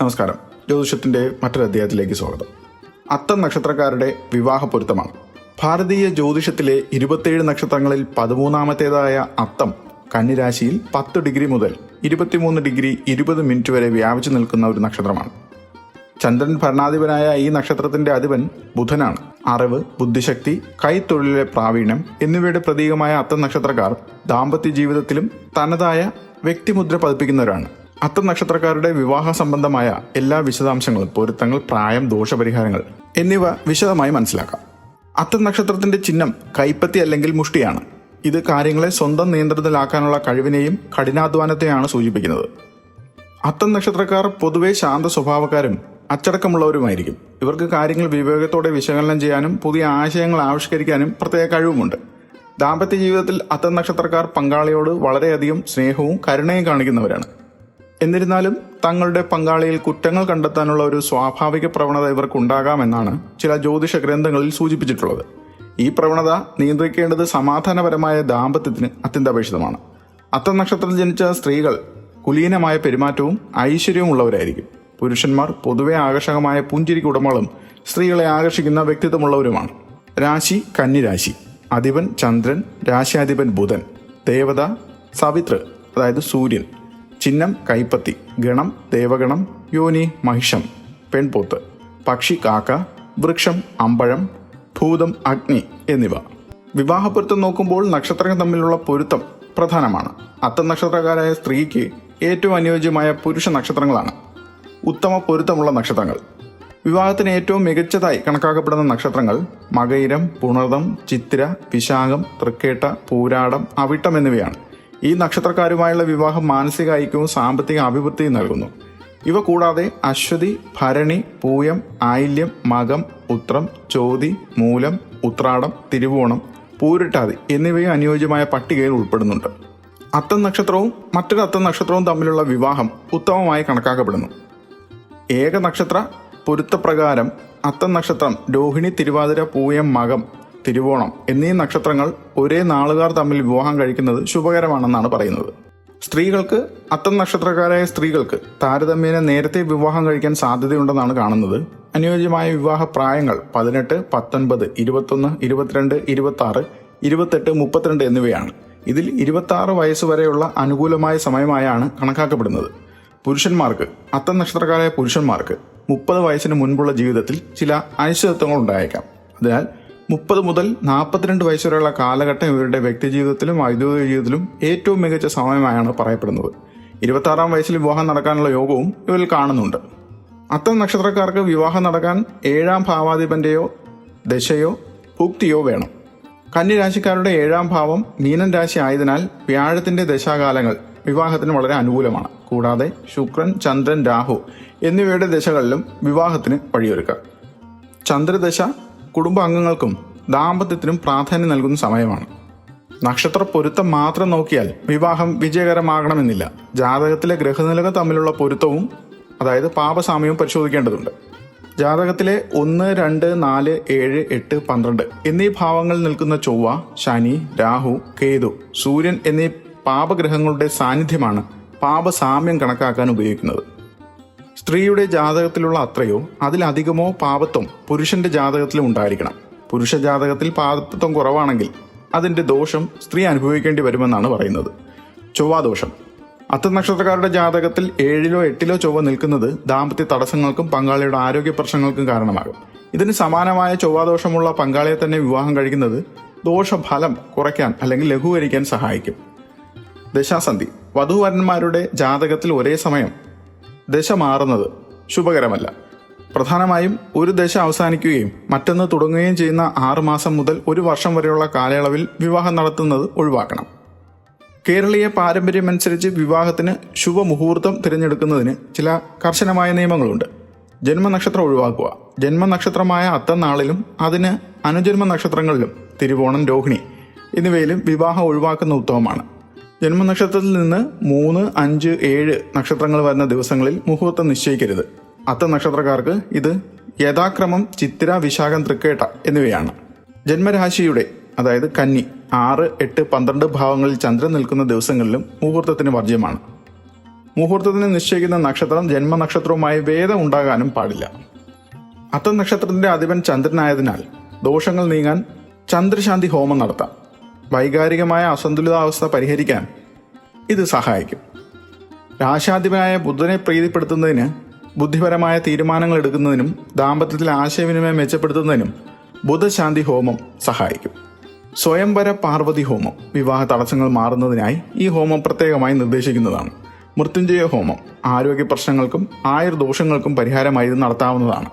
നമസ്കാരം. ജ്യോതിഷത്തിന്റെ മറ്റൊരു അധ്യായത്തിലേക്ക് സ്വാഗതം. അത്തം നക്ഷത്രക്കാരുടെ വിവാഹ പൊരുത്തമാണ്. ഭാരതീയ ജ്യോതിഷത്തിലെ 27 നക്ഷത്രങ്ങളിൽ 13ാമത്തേതായ അത്തം കന്നിരാശിയിൽ 10 ഡിഗ്രി മുതൽ 23 ഡിഗ്രി 20 മിനിറ്റ് വരെ വ്യാപിച്ചു നിൽക്കുന്ന ഒരു നക്ഷത്രമാണ്. ചന്ദ്രൻ ഭരണാധിപനായ ഈ നക്ഷത്രത്തിന്റെ അധിപൻ ബുധനാണ്. അറിവ്, ബുദ്ധിശക്തി, കൈത്തൊഴിലിലെ പ്രാവീണ്യം എന്നിവയുടെ പ്രതീകമായ അത്തം നക്ഷത്രക്കാർ ദാമ്പത്യ ജീവിതത്തിലും തനതായ വ്യക്തിമുദ്ര പതിപ്പിക്കുന്നവരാണ്. അത്തം നക്ഷത്രക്കാരുടെ വിവാഹ സംബന്ധമായ എല്ലാ വിശദാംശങ്ങളും, പൊരുത്തങ്ങൾ, പ്രായം, ദോഷപരിഹാരങ്ങൾ എന്നിവ വിശദമായി മനസ്സിലാക്കാം. അത്തം നക്ഷത്രത്തിന്റെ ചിഹ്നം കൈപ്പത്തി അല്ലെങ്കിൽ മുഷ്ടിയാണ്. ഇത് കാര്യങ്ങളെ സ്വന്തം നിയന്ത്രണത്തിലാക്കാനുള്ള കഴിവിനെയും കഠിനാധ്വാനത്തെയാണ് സൂചിപ്പിക്കുന്നത്. അത്തം നക്ഷത്രക്കാർ പൊതുവെ ശാന്ത സ്വഭാവക്കാരും അച്ചടക്കമുള്ളവരുമായിരിക്കും. ഇവർക്ക് കാര്യങ്ങൾ വിവേകത്തോടെ വിശകലനം ചെയ്യാനും പുതിയ ആശയങ്ങൾ ആവിഷ്കരിക്കാനും പ്രത്യേക കഴിവുമുണ്ട്. ദാമ്പത്യ ജീവിതത്തിൽ അത്തം നക്ഷത്രക്കാർ പങ്കാളിയോട് വളരെയധികം സ്നേഹവും കരുണയും കാണിക്കുന്നവരാണ്. എന്നിരുന്നാലും തങ്ങളുടെ പങ്കാളിയിൽ കുറ്റങ്ങൾ കണ്ടെത്താനുള്ള ഒരു സ്വാഭാവിക പ്രവണത ഇവർക്കുണ്ടാകാമെന്നാണ് ചില ജ്യോതിഷ ഗ്രന്ഥങ്ങളിൽ സൂചിപ്പിച്ചിട്ടുള്ളത്. ഈ പ്രവണത നിയന്ത്രിക്കേണ്ടത് സമാധാനപരമായ ദാമ്പത്യത്തിന് അത്യന്താപേക്ഷിതമാണ്. അത്തം നക്ഷത്രത്തിൽ ജനിച്ച സ്ത്രീകൾ കുലീനമായ പെരുമാറ്റവും ഐശ്വര്യവും ഉള്ളവരായിരിക്കും. പുരുഷന്മാർ പൊതുവെ ആകർഷകമായ പുഞ്ചിരിക്ക് ഉടമകളും സ്ത്രീകളെ ആകർഷിക്കുന്ന വ്യക്തിത്വമുള്ളവരുമാണ്. രാശി കന്നിരാശി. അധിപൻ ചന്ദ്രൻ, രാശിയാധിപൻ ബുധൻ. ദേവത സവിതൃ, അതായത് സൂര്യൻ. ചിഹ്നം കൈപ്പത്തി. ഗണം ദേവഗണം. യോനി മഹിഷം, പെൺപോത്ത്. പക്ഷി കാക്ക. വൃക്ഷം അമ്പഴം. ഭൂതം അഗ്നി എന്നിവ. വിവാഹപ്പൊരുത്തം നോക്കുമ്പോൾ നക്ഷത്രങ്ങൾ തമ്മിലുള്ള പൊരുത്തം പ്രധാനമാണ്. അത്തം നക്ഷത്രക്കാരായ സ്ത്രീക്ക് ഏറ്റവും അനുയോജ്യമായ പുരുഷ നക്ഷത്രങ്ങളാണ് ഉത്തമ പൊരുത്തമുള്ള നക്ഷത്രങ്ങൾ. വിവാഹത്തിന് ഏറ്റവും മികച്ചതായി കണക്കാക്കപ്പെടുന്ന നക്ഷത്രങ്ങൾ മകയിരം, പുണർദം, ചിത്തിര, വിശാഖം, തൃക്കേട്ട, പൂരാടം, അവിട്ടം എന്നിവയാണ്. ഈ നക്ഷത്രക്കാരുമായുള്ള വിവാഹം മാനസിക ഐക്യവും സാമ്പത്തിക അഭിവൃദ്ധിയും നൽകുന്നു. ഇവ കൂടാതെ അശ്വതി, ഭരണി, പൂയം, ആയില്യം, മകം, ഉത്രം, ചോതി, മൂലം, ഉത്രാടം, തിരുവോണം, പൂരിട്ടാതി എന്നിവയും അനുയോജ്യമായ പട്ടികയിൽ ഉൾപ്പെടുന്നുണ്ട്. അത്തം നക്ഷത്രവും മറ്റൊരു അത്തം നക്ഷത്രവും തമ്മിലുള്ള വിവാഹം ഉത്തമമായി കണക്കാക്കപ്പെടുന്നു. ഏക നക്ഷത്ര പൊരുത്തപ്രകാരം അത്തം നക്ഷത്രം രോഹിണി, തിരുവാതിര, പൂയം, മകം, തിരുവോണം എന്നീ നക്ഷത്രങ്ങൾ ഒരേ നാളുകാർ തമ്മിൽ വിവാഹം കഴിക്കുന്നത് ശുഭകരമാണെന്നാണ് പറയുന്നത്. സ്ത്രീകൾക്ക്, അത്തം നക്ഷത്രക്കാരായ സ്ത്രീകൾക്ക് താരതമ്യേന നേരത്തെ വിവാഹം കഴിക്കാൻ സാധ്യതയുണ്ടെന്നാണ് കാണുന്നത്. അനുയോജ്യമായ വിവാഹ പ്രായങ്ങൾ 18, 19, 21, 22, 26, 28, 32 എന്നിവയാണ്. ഇതിൽ 26 വയസ്സ് വരെയുള്ള അനുകൂലമായ സമയമായാണ് കണക്കാക്കപ്പെടുന്നത്. പുരുഷന്മാർക്ക്, അത്തം നക്ഷത്രക്കാരായ പുരുഷന്മാർക്ക് 30 വയസ്സിന് മുൻപുള്ള ജീവിതത്തിൽ ചില അനിശ്ചിതത്വങ്ങൾ ഉണ്ടായേക്കാം. അതിനാൽ 30 മുതൽ 42 വയസ്സ് വരെയുള്ള കാലഘട്ടം ഇവരുടെ വ്യക്തിജീവിതത്തിലും ഔദ്യോഗിക ജീവിതത്തിലും ഏറ്റവും മികച്ച സമയമായാണ് പറയപ്പെടുന്നത്. 26ാം വയസ്സിൽ വിവാഹം നടക്കാനുള്ള യോഗവും ഇവരിൽ കാണുന്നുണ്ട്. അത്തം നക്ഷത്രക്കാർക്ക് വിവാഹം നടക്കാൻ 7ാം ഭാവാധിപന്റെയോ ദശയോ ഭുക്തിയോ വേണം. കന്നിരാശിക്കാരുടെ 7ാം ഭാവം മീനൻ രാശി ആയതിനാൽ വ്യാഴത്തിന്റെ ദശാകാലങ്ങൾ വിവാഹത്തിന് വളരെ അനുകൂലമാണ്. കൂടാതെ ശുക്രൻ, ചന്ദ്രൻ, രാഹു എന്നിവയുടെ ദശകളിലും വിവാഹത്തിന് വഴിയൊരുക്കാം. ചന്ദ്രദശ കുടുംബാംഗങ്ങൾക്കും ദാമ്പത്യത്തിനും പ്രാധാന്യം നൽകുന്ന സമയമാണ്. നക്ഷത്ര പൊരുത്തം മാത്രം നോക്കിയാൽ വിവാഹം വിജയകരമാകണമെന്നില്ല. ജാതകത്തിലെ ഗ്രഹനിലകൾ തമ്മിലുള്ള പൊരുത്തവും, അതായത് പാപസാമ്യവും പരിശോധിക്കേണ്ടതുണ്ട്. ജാതകത്തിലെ 1, 2, 4, 7, 8, 12 എന്നീ ഭാവങ്ങളിൽ നിൽക്കുന്ന ചൊവ്വ, ശനി, രാഹു, കേതു, സൂര്യൻ എന്നീ പാപഗ്രഹങ്ങളുടെ സാന്നിധ്യമാണ് പാപസാമ്യം കണക്കാക്കാൻ ഉപയോഗിക്കുന്നത്. സ്ത്രീയുടെ ജാതകത്തിലുള്ള അത്രയോ അതിലധികമോ പാപത്വം പുരുഷന്റെ ജാതകത്തിലും ഉണ്ടായിരിക്കണം. പുരുഷ ജാതകത്തിൽ പാപത്വം കുറവാണെങ്കിൽ അതിന്റെ ദോഷം സ്ത്രീ അനുഭവിക്കേണ്ടി വരുമെന്നാണ് പറയുന്നത്. ചൊവ്വാദോഷം. അത്തം നക്ഷത്രക്കാരുടെ ജാതകത്തിൽ 7ലോ 8ലോ ചൊവ്വ നിൽക്കുന്നത് ദാമ്പത്യ തടസ്സങ്ങൾക്കും പങ്കാളിയുടെ ആരോഗ്യ പ്രശ്നങ്ങൾക്കും കാരണമാകും. ഇതിന് സമാനമായ ചൊവ്വാദോഷമുള്ള പങ്കാളിയെ തന്നെ വിവാഹം കഴിക്കുന്നത് ദോഷഫലം കുറയ്ക്കാൻ അല്ലെങ്കിൽ ലഘൂകരിക്കാൻ സഹായിക്കും. ദശാസന്ധി. വധൂവരന്മാരുടെ ജാതകത്തിൽ ഒരേ സമയം ദശ മാറുന്നത് ശുഭകരമല്ല. പ്രധാനമായും ഒരു ദശ അവസാനിക്കുകയും മറ്റൊന്ന് തുടങ്ങുകയും ചെയ്യുന്ന 6 മാസം മുതൽ 1 വർഷം വരെയുള്ള കാലയളവിൽ വിവാഹം നടത്തുന്നത് ഒഴിവാക്കണം. കേരളീയ പാരമ്പര്യമനുസരിച്ച് വിവാഹത്തിന് ശുഭമുഹൂർത്തം തിരഞ്ഞെടുക്കുന്നതിന് ചില കർശനമായ നിയമങ്ങളുണ്ട്. ജന്മനക്ഷത്രം ഒഴിവാക്കുക. ജന്മനക്ഷത്രമായ അത്തം നാളിലും അതിന് അനുജന്മ നക്ഷത്രങ്ങളിലും തിരുവോണം, രോഹിണി എന്നിവയിലും വിവാഹം ഒഴിവാക്കുന്ന ഉത്തമമാണ്. ജന്മനക്ഷത്രത്തിൽ നിന്ന് 3, 5, 7 നക്ഷത്രങ്ങൾ വരുന്ന ദിവസങ്ങളിൽ മുഹൂർത്തം നിശ്ചയിക്കരുത്. അത്തം നക്ഷത്രക്കാർക്ക് ഇത് യഥാക്രമം ചിത്തിര, വിശാഖം, തൃക്കേട്ട എന്നിവയാണ്. ജന്മരാശിയുടെ, അതായത് കന്നി 6, 8, 12 ഭാവങ്ങളിൽ ചന്ദ്രൻ നിൽക്കുന്ന ദിവസങ്ങളിലും മുഹൂർത്തത്തിന് വർജ്യമാണ്. മുഹൂർത്തത്തിന് നിശ്ചയിക്കുന്ന നക്ഷത്രം ജന്മനക്ഷത്രവുമായി ഭേദം ഉണ്ടാകാനും പാടില്ല. അത്തം നക്ഷത്രത്തിന്റെ അധിപൻ ചന്ദ്രനായതിനാൽ ദോഷങ്ങൾ നീങ്ങാൻ ചന്ദ്രശാന്തി ഹോമം നടത്താം. വൈകാരികമായ അസന്തുലിതാവസ്ഥ പരിഹരിക്കാൻ ഇത് സഹായിക്കും. രാശാധിപനായ ബുധനെ പ്രീതിപ്പെടുത്തുന്നതിന്, ബുദ്ധിപരമായ തീരുമാനങ്ങൾ എടുക്കുന്നതിനും ദാമ്പത്യത്തിലെ ആശയവിനിമയം മെച്ചപ്പെടുത്തുന്നതിനും ബുധശാന്തി ഹോമം സഹായിക്കും. സ്വയംവര പാർവതി ഹോമം വിവാഹ തടസ്സങ്ങൾ മാറുന്നതിനായി ഈ ഹോമം പ്രത്യേകമായി നിർദ്ദേശിക്കുന്നതാണ്. മൃത്യുഞ്ജയ ഹോമം ആരോഗ്യ പ്രശ്നങ്ങൾക്കും ആയുർദോഷങ്ങൾക്കും പരിഹാരമായി ഇത് നടത്താവുന്നതാണ്.